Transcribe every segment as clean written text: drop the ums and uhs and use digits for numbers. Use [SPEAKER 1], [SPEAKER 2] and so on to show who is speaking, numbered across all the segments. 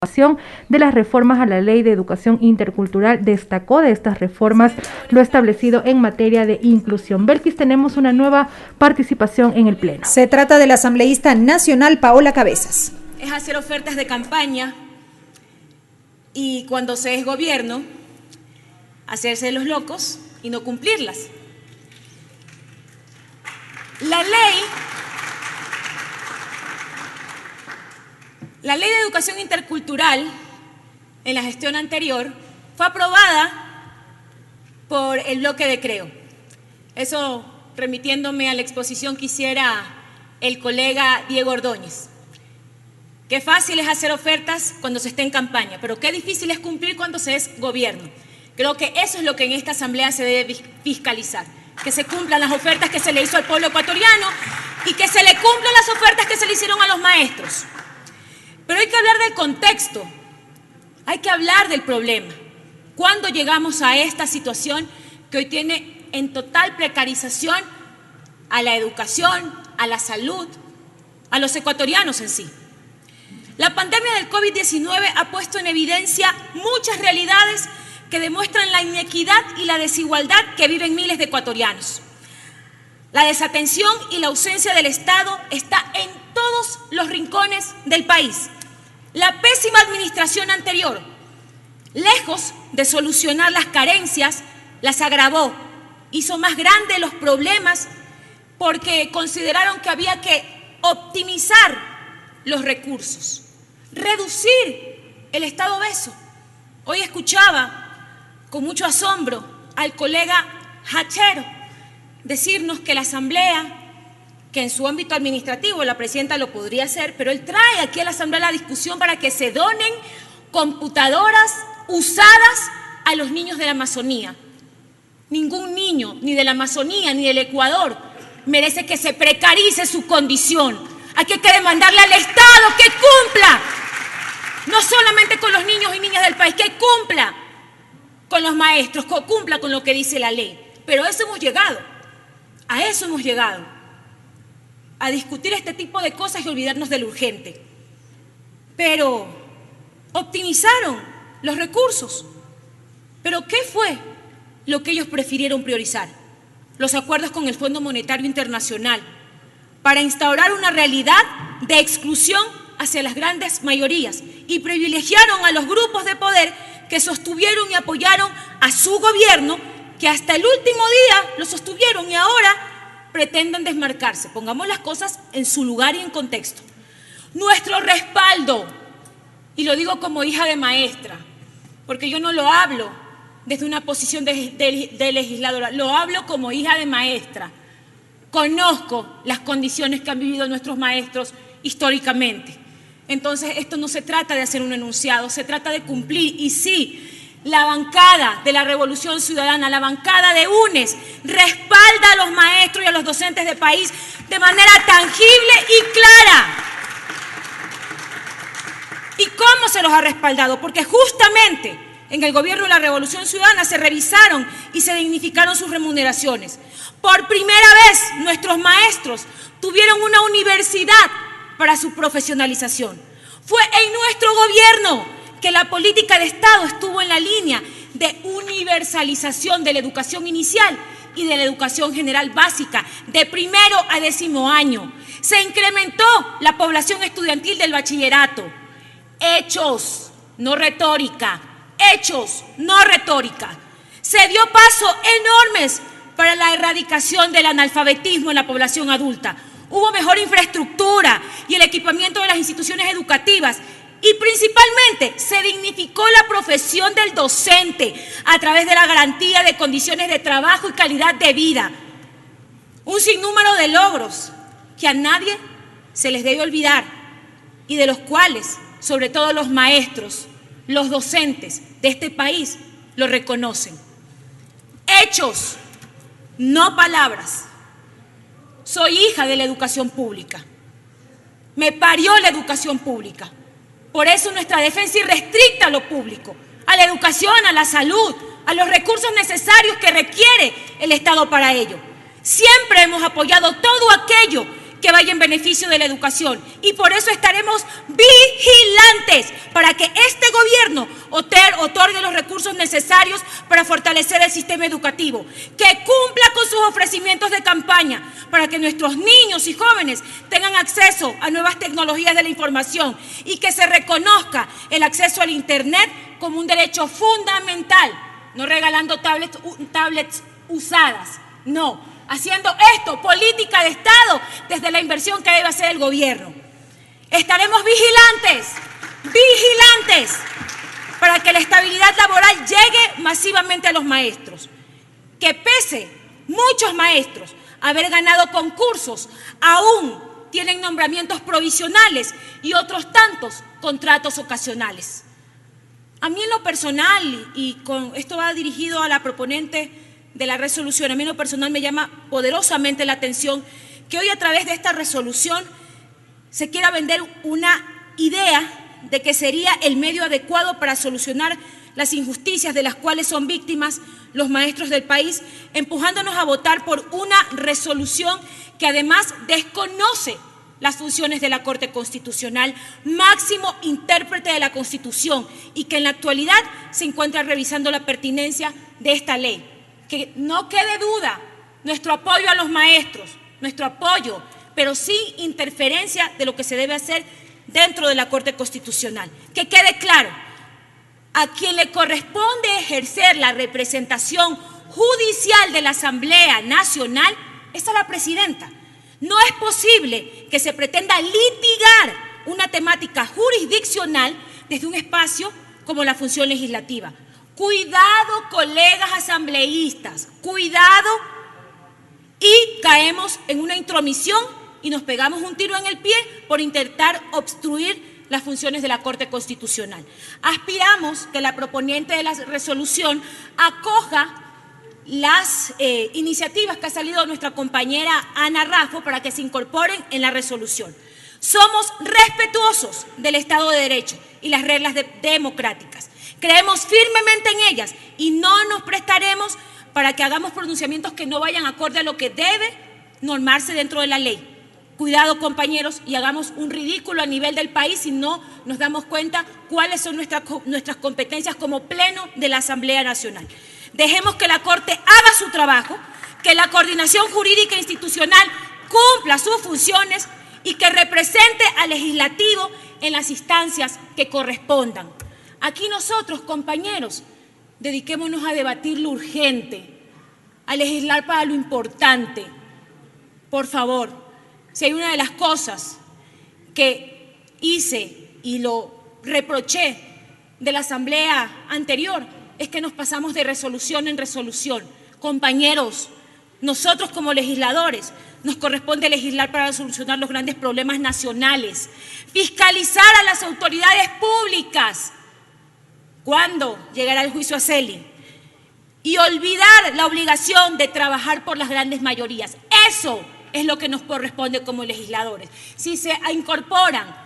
[SPEAKER 1] de las reformas a la Ley de Educación Intercultural. Destacó de estas reformas lo establecido en materia de inclusión. Belkis, tenemos una nueva participación en el Pleno.
[SPEAKER 2] Se trata de la asambleísta nacional Paola Cabezas.
[SPEAKER 3] Es hacer ofertas de campaña y cuando se es gobierno, hacerse los locos y no cumplirlas. La ley de educación intercultural en la gestión anterior fue aprobada por el bloque de Creo. Eso remitiéndome a la exposición que hiciera el colega Diego Ordóñez. Qué fácil es hacer ofertas cuando se está en campaña, pero qué difícil es cumplir cuando se es gobierno. Creo que eso es lo que en esta asamblea se debe fiscalizar, que se cumplan las ofertas que se le hizo al pueblo ecuatoriano y que se le cumplan las ofertas que se le hicieron a los maestros. Pero hay que hablar del contexto, hay que hablar del problema. ¿Cuándo llegamos a esta situación que hoy tiene en total precarización a la educación, a la salud, a los ecuatorianos en sí? La pandemia del COVID-19 ha puesto en evidencia muchas realidades que demuestran la inequidad y la desigualdad que viven miles de ecuatorianos. La desatención y la ausencia del Estado está en todos los rincones del país. La pésima administración anterior, lejos de solucionar las carencias, las agravó, hizo más grandes los problemas porque consideraron que había que optimizar los recursos, reducir el Estado obeso. Hoy escuchaba con mucho asombro al colega Hachero decirnos que la Asamblea, que en su ámbito administrativo la presidenta lo podría hacer, pero él trae aquí a la Asamblea la discusión para que se donen computadoras usadas a los niños de la Amazonía. Ningún niño, ni de la Amazonía, ni del Ecuador, merece que se precarice su condición. Hay que demandarle al Estado que cumpla, no solamente con los niños y niñas del país, que cumpla con los maestros, que cumpla con lo que dice la ley. Pero a eso hemos llegado, a discutir este tipo de cosas y olvidarnos de lo urgente. Pero optimizaron los recursos. ¿Pero qué fue lo que ellos prefirieron priorizar? Los acuerdos con el Fondo Monetario Internacional para instaurar una realidad de exclusión hacia las grandes mayorías y privilegiaron a los grupos de poder que sostuvieron y apoyaron a su gobierno, que hasta el último día lo sostuvieron y ahora pretenden desmarcarse. Pongamos las cosas en su lugar y en contexto. Nuestro respaldo, y lo digo como hija de maestra, porque yo no lo hablo desde una posición de legisladora, lo hablo como hija de maestra. Conozco las condiciones que han vivido nuestros maestros históricamente. Entonces, esto no se trata de hacer un enunciado, se trata de cumplir. Y sí, la bancada de la Revolución Ciudadana, la bancada de UNES, respalda a los maestros y a los docentes del país de manera tangible y clara. ¿Y cómo se los ha respaldado? Porque justamente en el gobierno de la Revolución Ciudadana se revisaron y se dignificaron sus remuneraciones. Por primera vez, nuestros maestros tuvieron una universidad para su profesionalización. Fue en nuestro gobierno que la política de Estado estuvo en la línea de universalización de la educación inicial y de la educación general básica, de primero a 10º año. Se incrementó la población estudiantil del bachillerato. Hechos, no retórica. Hechos, no retórica. Se dio pasos enormes para la erradicación del analfabetismo en la población adulta. Hubo mejor infraestructura y el equipamiento de las instituciones educativas y principalmente se dignificó la profesión del docente a través de la garantía de condiciones de trabajo y calidad de vida. Un sinnúmero de logros que a nadie se les debe olvidar y de los cuales, sobre todo los maestros, los docentes de este país lo reconocen. Hechos, no palabras. Soy hija de la educación pública. Me parió la educación pública. Por eso nuestra defensa irrestricta a lo público, a la educación, a la salud, a los recursos necesarios que requiere el Estado para ello. Siempre hemos apoyado todo aquello que vaya en beneficio de la educación. Y por eso estaremos vigilantes para que este gobierno otorgue los recursos necesarios para fortalecer el sistema educativo, que cumpla con sus ofrecimientos de campaña para que nuestros niños y jóvenes tengan acceso a nuevas tecnologías de la información y que se reconozca el acceso al Internet como un derecho fundamental, no regalando tablets usadas, no, haciendo esto política de Estado desde la inversión que debe hacer el gobierno. Estaremos vigilantes, para que la estabilidad laboral llegue masivamente a los maestros. Que pese muchos maestros haber ganado concursos, aún tienen nombramientos provisionales y otros tantos contratos ocasionales. A mí en lo personal, y con esto va dirigido a la proponente de la resolución, a mí en lo personal me llama poderosamente la atención que hoy a través de esta resolución se quiera vender una idea de que sería el medio adecuado para solucionar las injusticias de las cuales son víctimas los maestros del país, empujándonos a votar por una resolución que además desconoce las funciones de la Corte Constitucional, máximo intérprete de la Constitución, y que en la actualidad se encuentra revisando la pertinencia de esta ley. Que no quede duda nuestro apoyo a los maestros, nuestro apoyo, pero sin interferencia de lo que se debe hacer dentro de la Corte Constitucional. Que quede claro, a quien le corresponde ejercer la representación judicial de la Asamblea Nacional es a la presidenta. No es posible que se pretenda litigar una temática jurisdiccional desde un espacio como la función legislativa. Cuidado, colegas asambleístas, cuidado, y caemos en una intromisión y nos pegamos un tiro en el pie por intentar obstruir las funciones de la Corte Constitucional. Aspiramos que la proponente de la resolución acoja las iniciativas que ha salido de nuestra compañera Ana Raffo para que se incorporen en la resolución. Somos respetuosos del Estado de Derecho y las reglas democráticas. Creemos firmemente en ellas y no nos prestaremos para que hagamos pronunciamientos que no vayan acorde a lo que debe normarse dentro de la ley. Cuidado, compañeros, y hagamos un ridículo a nivel del país si no nos damos cuenta cuáles son nuestras competencias como pleno de la Asamblea Nacional. Dejemos que la Corte haga su trabajo, que la coordinación jurídica e institucional cumpla sus funciones y que represente al legislativo en las instancias que correspondan. Aquí nosotros, compañeros, dediquémonos a debatir lo urgente, a legislar para lo importante. Por favor, si hay una de las cosas que hice y lo reproché de la asamblea anterior, es que nos pasamos de resolución en resolución. Compañeros, nosotros como legisladores nos corresponde legislar para solucionar los grandes problemas nacionales, fiscalizar a las autoridades públicas. ¿Cuándo llegará el juicio a Celi? Y olvidar la obligación de trabajar por las grandes mayorías. Eso es lo que nos corresponde como legisladores. Si se incorporan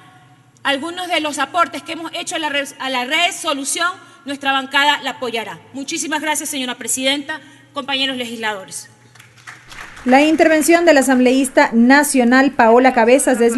[SPEAKER 3] algunos de los aportes que hemos hecho a la resolución, nuestra bancada la apoyará. Muchísimas gracias, señora presidenta, compañeros legisladores.
[SPEAKER 2] La intervención del asambleísta nacional Paola Cabezas es